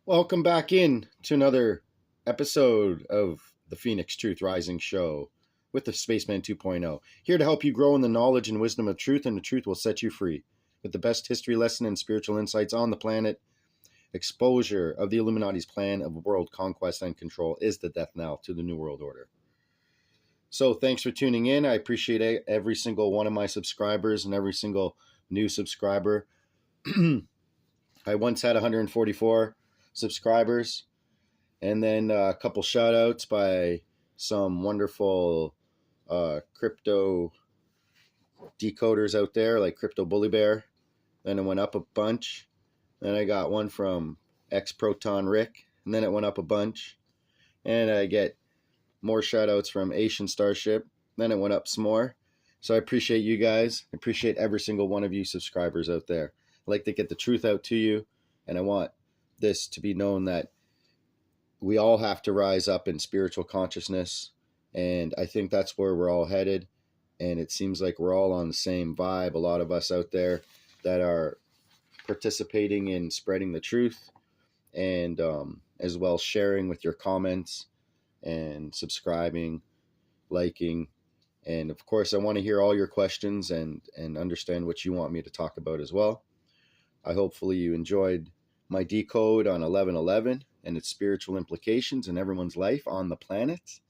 Welcome back in to another episode of the Phoenix Truth Rising Show with the Spaceman 2.0. Here to help you grow in the knowledge and wisdom of truth, and the truth will set you free. With the best history lesson and spiritual insights on the planet, exposure of the Illuminati's plan of world conquest and control is the death knell to the New World Order. So thanks for tuning in. I appreciate every single one of my subscribers and every single new subscriber. I once had 144 subscribers, and then a couple shout outs by some wonderful crypto decoders out there like Crypto Bully Bear. Then it went up a bunch. Then I got one from X Proton Rick, and then it went up a bunch. And I get more shout outs from Asian Starship. Then it went up some more. So I appreciate you guys. I appreciate every single one of you subscribers out there. I like to get the truth out to you, and I want this to be known that we all have to rise up in spiritual consciousness, and I think that's where we're all headed, and it seems like we're all on the same vibe. A lot of us out there that are participating in spreading the truth, and as well sharing with your comments and subscribing, liking, and of course I want to hear all your questions and understand what you want me to talk about as well. Hopefully you enjoyed my decode on 1111 and its spiritual implications in everyone's life on the planet,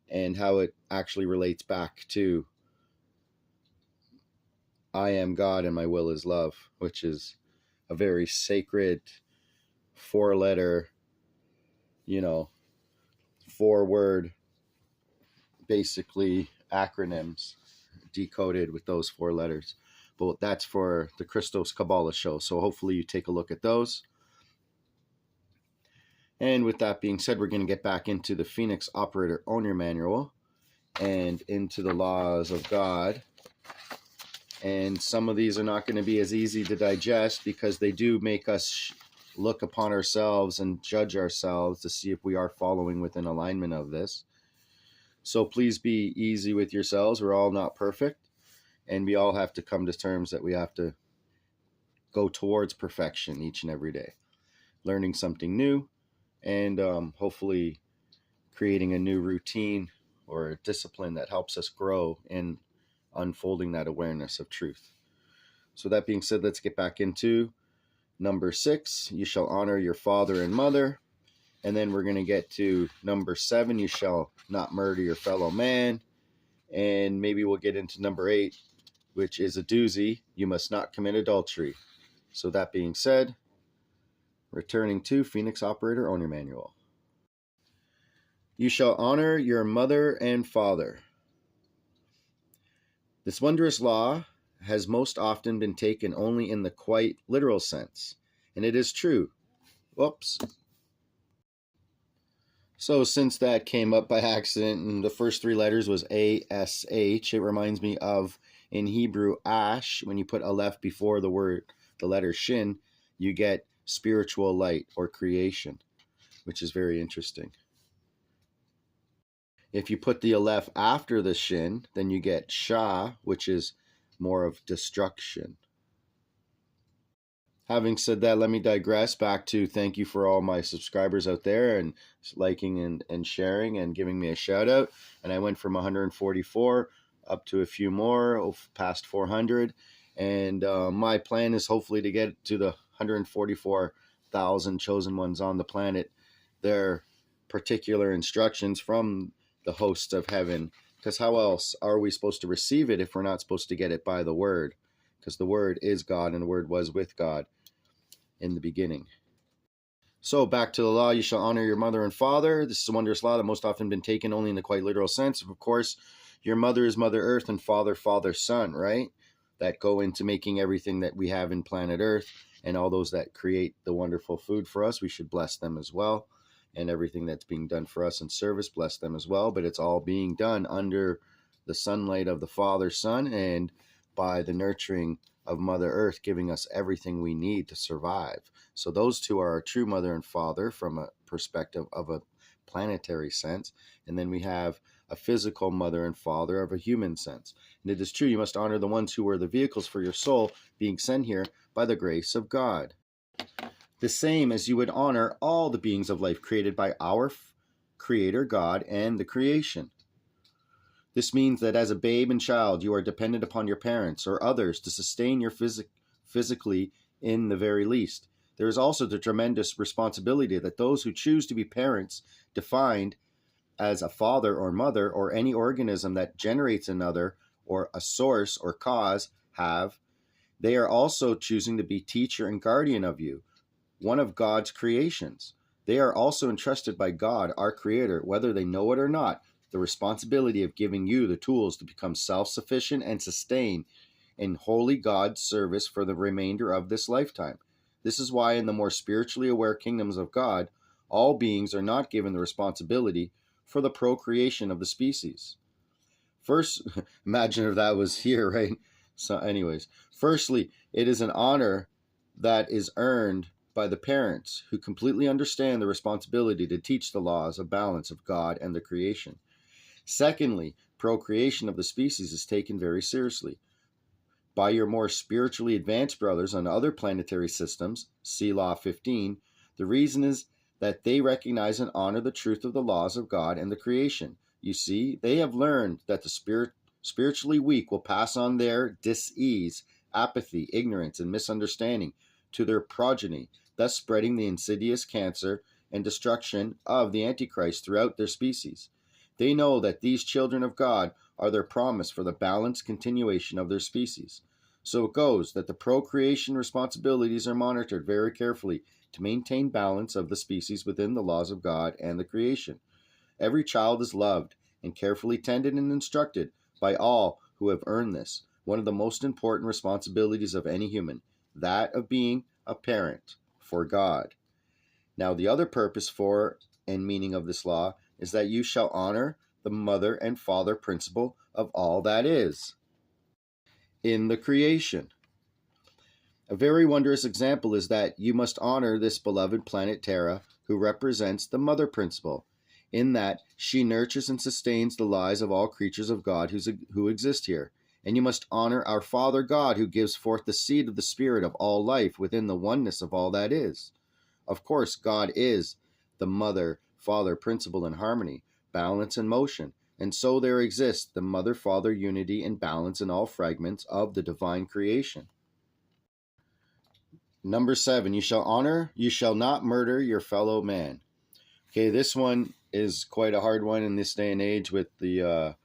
and how it actually relates back to I am God and my will is love, which is a very sacred four-letter, 4-word, basically acronyms decoded with those 4 letters. But that's for the Christos Kabbalah show. So hopefully you take a look at those. And with that being said, we're going to get back into the Phoenix Operator Owner Manual and into the laws of God. And some of these are not going to be as easy to digest because they do make us look upon ourselves and judge ourselves to see if we are following within alignment of this. So please be easy with yourselves. We're all not perfect. And we all have to come to terms that we have to go towards perfection each and every day. Learning something new, and hopefully creating a new routine or a discipline that helps us grow in unfolding that awareness of truth. So that being said, let's get back into number 6. You shall honor your father and mother. And then we're going to get to number 7. You shall not murder your fellow man. And maybe we'll get into number 8, which is a doozy. You must not commit adultery. So that being said, returning to Phoenix Operator Owner Manual. You shall honor your mother and father. This wondrous law has most often been taken only in the quite literal sense. And it is true. Whoops. So since that came up by accident and the first 3 letters was ASH, it reminds me of in Hebrew ash. When you put aleph before the letter shin, you get spiritual light or creation, which is very interesting. If you put the aleph after the shin, then you get shah, which is more of destruction. Having said that, let me digress back to thank you for all my subscribers out there and liking and sharing and giving me a shout out. And I went from 144 up to a few more, past 400. And my plan is hopefully to get to the 144,000 chosen ones on the planet, their particular instructions from the hosts of heaven. Because how else are we supposed to receive it if we're not supposed to get it by the word? Because the word is God and the word was with God in the beginning. So back to the law, you shall honor your mother and father. This is a wondrous law that most often been taken only in the quite literal sense. Of course, your mother is Mother Earth and father, son, right? That go into making everything that we have in planet Earth, and all those that create the wonderful food for us, we should bless them as well. And everything that's being done for us in service, bless them as well. But it's all being done under the sunlight of the Father, Son, and by the nurturing of Mother Earth, giving us everything we need to survive. So those two are our true mother and father from a perspective of a planetary sense. And then we have a physical mother and father of a human sense. And it is true, you must honor the ones who were the vehicles for your soul being sent here by the grace of God. the same as you would honor all the beings of life created by our Creator God and the creation. This means that as a babe and child, you are dependent upon your parents or others to sustain your physically in the very least. There is also the tremendous responsibility that those who choose to be parents, defined as a father or mother or any organism that generates another or a source or cause, have. They are also choosing to be teacher and guardian of you, one of God's creations. They are also entrusted by God, our Creator, whether they know it or not, the responsibility of giving you the tools to become self-sufficient and sustain in holy God's service for the remainder of this lifetime. This is why in the more spiritually aware kingdoms of God, all beings are not given the responsibility for the procreation of the species. First, imagine if that was here, right? So anyways, firstly, it is an honor that is earned by the parents who completely understand the responsibility to teach the laws of balance of God and the creation. Secondly, procreation of the species is taken very seriously by your more spiritually advanced brothers on other planetary systems, see Law 15. The reason is that they recognize and honor the truth of the laws of God and the creation. You see, they have learned that the spiritually weak will pass on their dis-ease, apathy, ignorance, and misunderstanding to their progeny, thus spreading the insidious cancer and destruction of the Antichrist throughout their species. They know that these children of God are their promise for the balanced continuation of their species. So it goes that the procreation responsibilities are monitored very carefully to maintain balance of the species within the laws of God and the creation. Every child is loved and carefully tended and instructed by all who have earned this, one of the most important responsibilities of any human, that of being a parent for God. Now, the other purpose for and meaning of this law is that you shall honor the mother and father principle of all that is in the creation. A very wondrous example is that you must honor this beloved planet Terra, who represents the mother principle, in that she nurtures and sustains the lives of all creatures of God who exist here. And you must honor our Father God, who gives forth the seed of the Spirit of all life within the oneness of all that is. Of course, God is the mother, father principle in harmony, balance, and motion, and so there exists the mother-father unity and balance in all fragments of the divine creation. Number 7, you shall not murder your fellow man. Okay, this one is quite a hard one in this day and age with the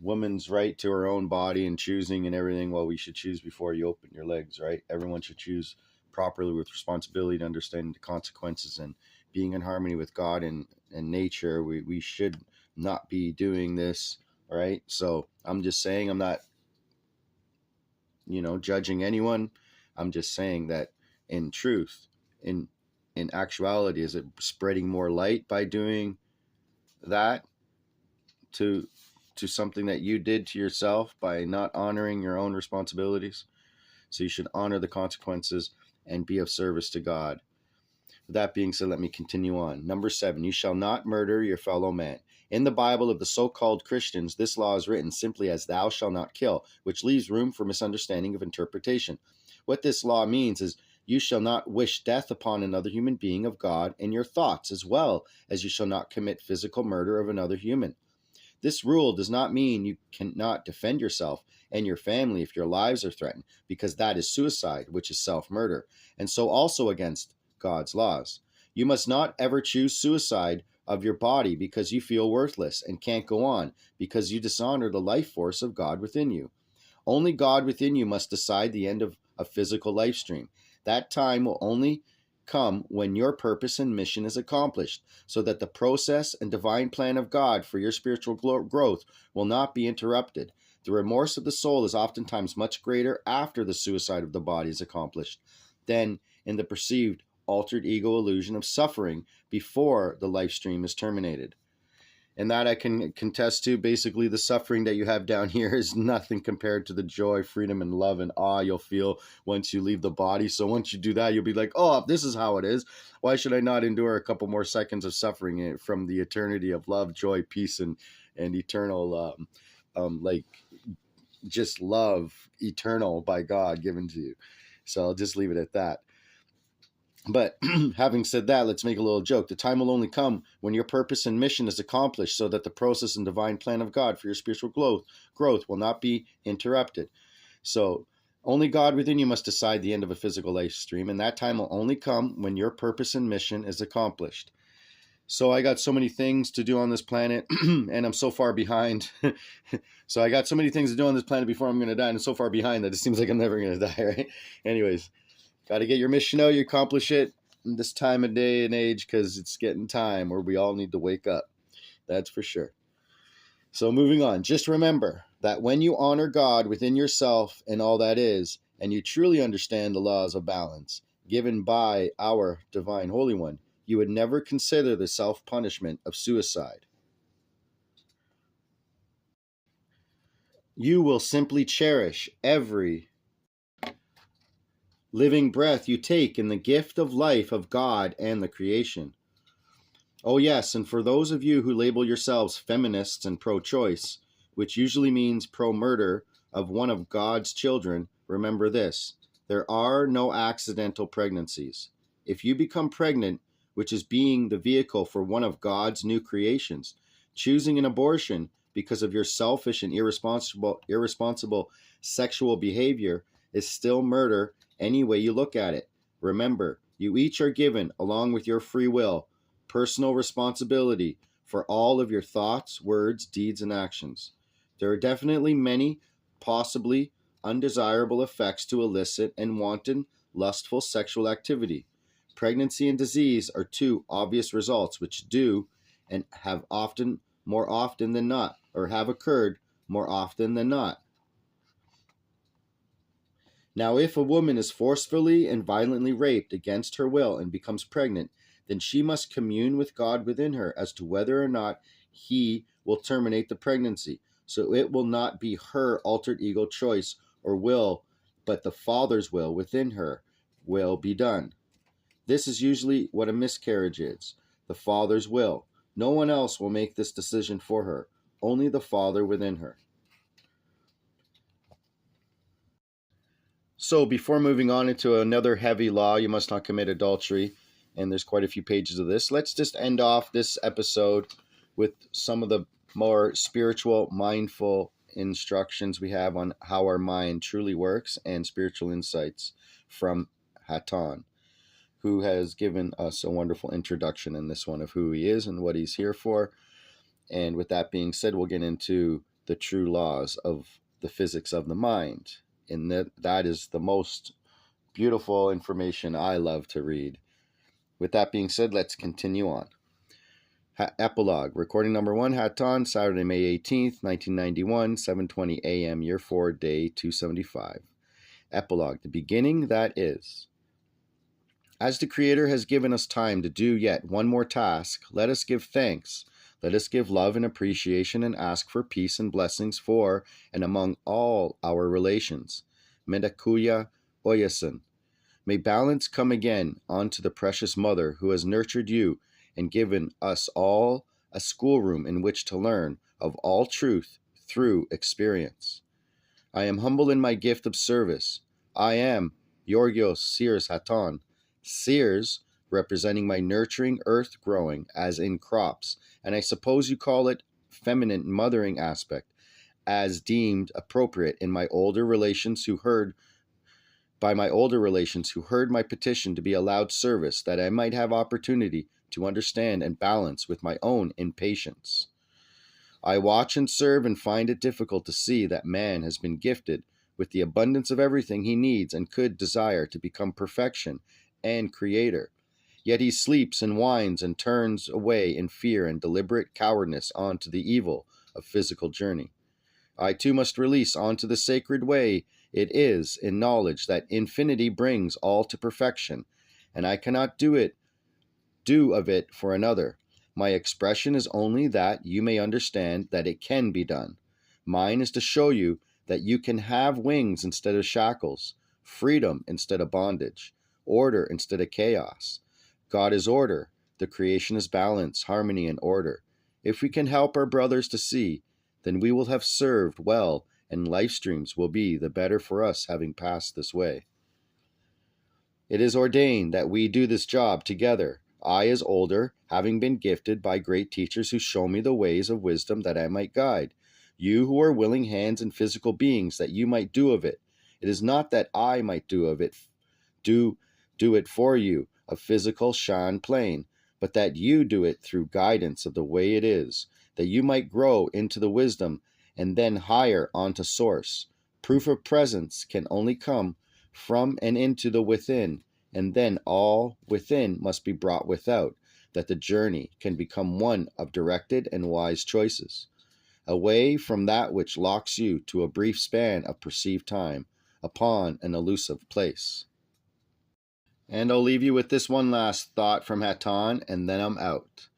woman's right to her own body and choosing and everything. Well, we should choose before you open your legs, right? Everyone should choose properly with responsibility to understand the consequences and being in harmony with God and nature. We should not be doing this, right? So I'm just saying, I'm not, judging anyone. I'm just saying that in truth, in actuality, is it spreading more light by doing that to something that you did to yourself by not honoring your own responsibilities? So you should honor the consequences and be of service to God. With that being said, let me continue on. Number 7, you shall not murder your fellow man. In the Bible of the so-called Christians, this law is written simply as thou shalt not kill, which leaves room for misunderstanding of interpretation. What this law means is you shall not wish death upon another human being of God in your thoughts, as well as you shall not commit physical murder of another human. This rule does not mean you cannot defend yourself and your family if your lives are threatened, because that is suicide, which is self-murder, and so also against God's laws. You must not ever choose suicide of your body because you feel worthless and can't go on, because you dishonor the life force of God within you. Only God within you must decide the end of a physical life stream. That time will only come when your purpose and mission is accomplished, so that the process and divine plan of God for your spiritual growth will not be interrupted. The remorse of the soul is oftentimes much greater after the suicide of the body is accomplished than in the perceived altered ego illusion of suffering before the life stream is terminated. And that I can contest to. Basically, the suffering that you have down here is nothing compared to the joy, freedom, and love and awe you'll feel once you leave the body. So once you do that, you'll be like, oh, this is how it is. Why should I not endure a couple more seconds of suffering from the eternity of love, joy, peace, and eternal, just love, eternal by God given to you. So I'll just leave it at that. But having said that, let's make a little joke. The time will only come when your purpose and mission is accomplished, so that the process and divine plan of God for your spiritual growth will not be interrupted. So only God within you must decide the end of a physical life stream, and that time will only come when your purpose and mission is accomplished. So I got so many things to do on this planet, and I'm so far behind. So I got so many things to do on this planet before I'm going to die, and I'm so far behind that it seems like I'm never going to die, right? Anyways, got to get your mission out, you accomplish it in this time of day and age, because it's getting time where we all need to wake up. That's for sure. So moving on, just remember that when you honor God within yourself and all that is, and you truly understand the laws of balance given by our Divine Holy One, you would never consider the self-punishment of suicide. You will simply cherish every living breath you take in the gift of life of God and the creation. Oh yes, and for those of you who label yourselves feminists and pro-choice, which usually means pro-murder of one of God's children, remember this: there are no accidental pregnancies. If you become pregnant, which is being the vehicle for one of God's new creations, choosing an abortion because of your selfish and irresponsible sexual behavior is still murder any way you look at it. Remember, you each are given, along with your free will, personal responsibility for all of your thoughts, words, deeds, and actions. There are definitely many, possibly undesirable effects to illicit and wanton, lustful sexual activity. Pregnancy and disease are two obvious results which do and have often, more often than not, or have occurred more often than not. Now, if a woman is forcefully and violently raped against her will and becomes pregnant, then she must commune with God within her as to whether or not He will terminate the pregnancy. So it will not be her altered ego choice or will, but the Father's will within her will be done. This is usually what a miscarriage is: the Father's will. No one else will make this decision for her, only the Father within her. So before moving on into another heavy law, you must not commit adultery, and there's quite a few pages of this, let's just end off this episode with some of the more spiritual, mindful instructions we have on how our mind truly works and spiritual insights from hATON, who has given us a wonderful introduction in this one of who he is and what he's here for. And with that being said, we'll get into the true laws of the physics of the mind. And that is the most beautiful information I love to read. With that being said, let's continue on. Epilogue, recording number 1, hATON, Saturday, May 18th, 1991, 7:20 a.m., year 4, day 275. Epilogue, the beginning that is. As the Creator has given us time to do yet one more task, let us give thanks. Let us give love and appreciation and ask for peace and blessings for and among all our relations. Medakuya Oyasin. May balance come again onto the precious Mother who has nurtured you and given us all a schoolroom in which to learn of all truth through experience. I am humble in my gift of service. I am Yorgios Sears hATON. Sears, representing my nurturing earth growing as in crops, and I suppose you call it feminine mothering aspect, as deemed appropriate in my older relations who heard my petition to be allowed service, that I might have opportunity to understand and balance with my own impatience. I watch and serve and find it difficult to see that man has been gifted with the abundance of everything he needs and could desire to become perfection and creator. Yet he sleeps and whines and turns away in fear and deliberate cowardice onto the evil of physical journey. I too must release onto the sacred way it is in knowledge that infinity brings all to perfection, and I cannot do of it for another. My expression is only that you may understand that it can be done. Mine is to show you that you can have wings instead of shackles, freedom instead of bondage, order instead of chaos. God is order. The creation is balance, harmony, and order. If we can help our brothers to see, then we will have served well, and life streams will be the better for us having passed this way. It is ordained that we do this job together. I, as older, having been gifted by great teachers who show me the ways of wisdom that I might guide. You who are willing hands and physical beings, that you might do of it. It is not that I might do of it, do it for you, a physical shan plane, but that you do it through guidance of the way it is, that you might grow into the wisdom and then higher onto source. Proof of presence can only come from and into the within, and then all within must be brought without, that the journey can become one of directed and wise choices, away from that which locks you to a brief span of perceived time upon an elusive place. And I'll leave you with this one last thought from hATON, and then I'm out.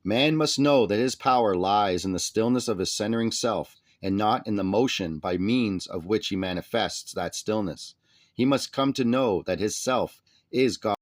Man must know that his power lies in the stillness of his centering self, and not in the motion by means of which he manifests that stillness. He must come to know that his self is God.